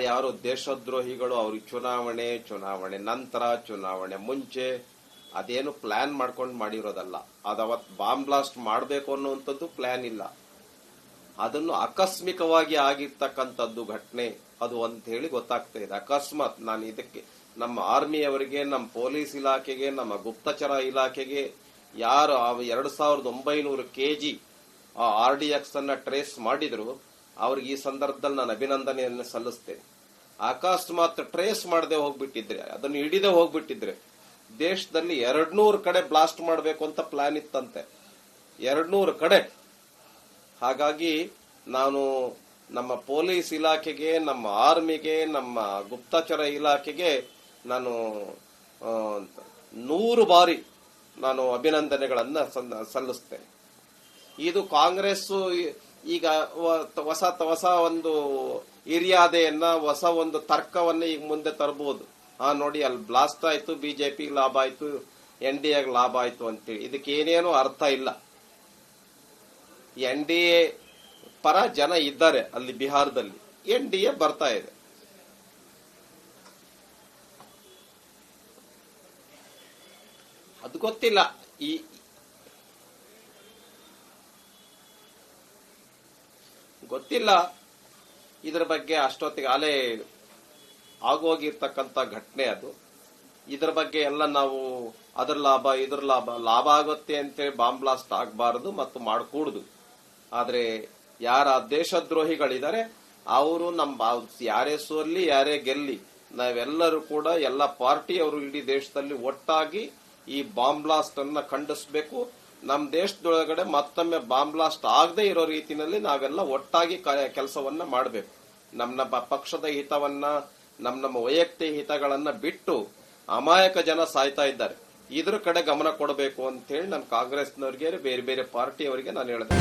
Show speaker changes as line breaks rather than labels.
ಯಾರು ದೇಶದ್ರೋಹಿಗಳು ಅವ್ರಿಗೆ ಚುನಾವಣೆ ನಂತರ, ಚುನಾವಣೆ ಮುಂಚೆ ಅದೇನು ಪ್ಲಾನ್ ಮಾಡ್ಕೊಂಡು ಮಾಡಿರೋದಲ್ಲ. ಅದವತ್ ಬಾಂಬ್ ಬ್ಲಾಸ್ಟ್ ಮಾಡಬೇಕು ಅನ್ನುವಂಥದ್ದು ಪ್ಲಾನ್ ಇಲ್ಲ. ಅದನ್ನು ಆಕಸ್ಮಿಕವಾಗಿ ಆಗಿರ್ತಕ್ಕಂಥದ್ದು ಘಟನೆ ಅದು ಅಂತ ಹೇಳಿ ಗೊತ್ತಾಗ್ತಾ ಇದೆ. ಅಕಸ್ಮಾತ್ ನಾನು ಇದಕ್ಕೆ ನಮ್ಮ ಆರ್ಮಿಯವರಿಗೆ, ನಮ್ಮ ಪೊಲೀಸ್ ಇಲಾಖೆಗೆ, ನಮ್ಮ ಗುಪ್ತಚರ ಇಲಾಖೆಗೆ ಯಾರು 2900 kg RDX ಅನ್ನ ಟ್ರೇಸ್ ಮಾಡಿದ್ರು ಅವ್ರಿಗೆ ಈ ಸಂದರ್ಭದಲ್ಲಿ ನಾನು ಅಭಿನಂದನೆಯನ್ನು ಸಲ್ಲಿಸ್ತೇನೆ. ಅಕಸ್ಮಾತ್ ಟ್ರೇಸ್ ಮಾಡದೆ ಹೋಗ್ಬಿಟ್ಟಿದ್ರೆ, ಅದನ್ನು ಹಿಡಿದೇ ಹೋಗ್ಬಿಟ್ಟಿದ್ರೆ, ದೇಶದಲ್ಲಿ 200 ಕಡೆ ಬ್ಲಾಸ್ಟ್ ಮಾಡಬೇಕು ಅಂತ ಪ್ಲಾನ್ ಇತ್ತಂತೆ. 200 ಕಡೆ. ಹಾಗಾಗಿ ನಾನು ನಮ್ಮ ಪೊಲೀಸ್ ಇಲಾಖೆಗೆ, ನಮ್ಮ ಆರ್ಮಿಗೆ, ನಮ್ಮ ಗುಪ್ತಚರ ಇಲಾಖೆಗೆ ನಾನು 100 ಬಾರಿ ನಾನು ಅಭಿನಂದನೆಗಳನ್ನ ಸಲ್ಲಿಸ್ತೇನೆ. ಇದು ಕಾಂಗ್ರೆಸ್ ಈಗ ಹೊಸ ಒಂದು ಹಿರಿಯಾದೆಯನ್ನ, ಹೊಸ ಒಂದು ತರ್ಕವನ್ನ ಈಗ ಮುಂದೆ ತರಬಹುದು. ನೋಡಿ ಅಲ್ಲಿ ಬ್ಲಾಸ್ಟ್ ಆಯ್ತು, ಬಿಜೆಪಿ ಲಾಭ ಆಯ್ತು, NDA ಲಾಭ ಆಯ್ತು ಅಂತೇಳಿ. ಇದಕ್ಕೆ ಏನೇನೂ ಅರ್ಥ ಇಲ್ಲ. NDA ಪರ ಜನ ಇದ್ದಾರೆ ಅಲ್ಲಿ ಬಿಹಾರದಲ್ಲಿ, NDA ಬರ್ತಾ ಇದೆ. ಅದು ಗೊತ್ತಿಲ್ಲ. ಗೊತ್ತಿಲ್ಲ ಇದರ ಬಗ್ಗೆ. ಅಷ್ಟೊತ್ತಿಗೆ ಅಲೆ ಆಗೋಗಿರ್ತಕ್ಕಂಥ ಘಟನೆ ಅದು. ಇದರ ಬಗ್ಗೆ ಎಲ್ಲ ನಾವು ಅದರ ಲಾಭ ಇದ್ರ ಲಾಭ ಆಗುತ್ತೆ ಅಂತೇಳಿ ಬಾಂಬ್ ಬ್ಲಾಸ್ಟ್ ಆಗಬಾರದು ಮತ್ತು ಮಾಡಕೂಡದು. ಆದ್ರೆ ಯಾರ ದೇಶದ್ರೋಹಿಗಳಿದ್ದಾರೆ ಅವರು ಯಾರೇ ಸೋಲ್ಲಿ ಯಾರೇ ಗೆಲ್ಲಿ, ನಾವೆಲ್ಲರೂ ಕೂಡ ಎಲ್ಲ ಪಾರ್ಟಿಯವರು ಇಡೀ ದೇಶದಲ್ಲಿ ಒಟ್ಟಾಗಿ ಈ ಬಾಂಬ್ ಬ್ಲಾಸ್ಟ್ ಅನ್ನ ಖಂಡಿಸಬೇಕು. ನಮ್ಮ ದೇಶದೊಳಗಡೆ ಮತ್ತೊಮ್ಮೆ ಬಾಂಬ್ ಬ್ಲಾಸ್ಟ್ ಆಗದೆ ಇರೋ ರೀತಿಯಲ್ಲಿ ನಾವೆಲ್ಲ ಒಟ್ಟಾಗಿ ಕೆಲಸವನ್ನ ಮಾಡಬೇಕು. ನಮ್ಮ ಪಕ್ಷದ ಹಿತವನ್ನ, ನಮ್ಮ ವೈಯಕ್ತಿಕ ಹಿತಗಳನ್ನ ಬಿಟ್ಟು ಅಮಾಯಕ ಜನ ಸಾಯ್ತಾ ಇದ್ದಾರೆ. ಇದ್ರ ಕಡೆ ಗಮನ ಕೊಡಬೇಕು ಅಂತ ಹೇಳಿ ನಾನು ಕಾಂಗ್ರೆಸ್ನವರಿಗೆ, ಬೇರೆ ಬೇರೆ ಪಾರ್ಟಿಯವರಿಗೆ ನಾನು ಹೇಳಿದೆ.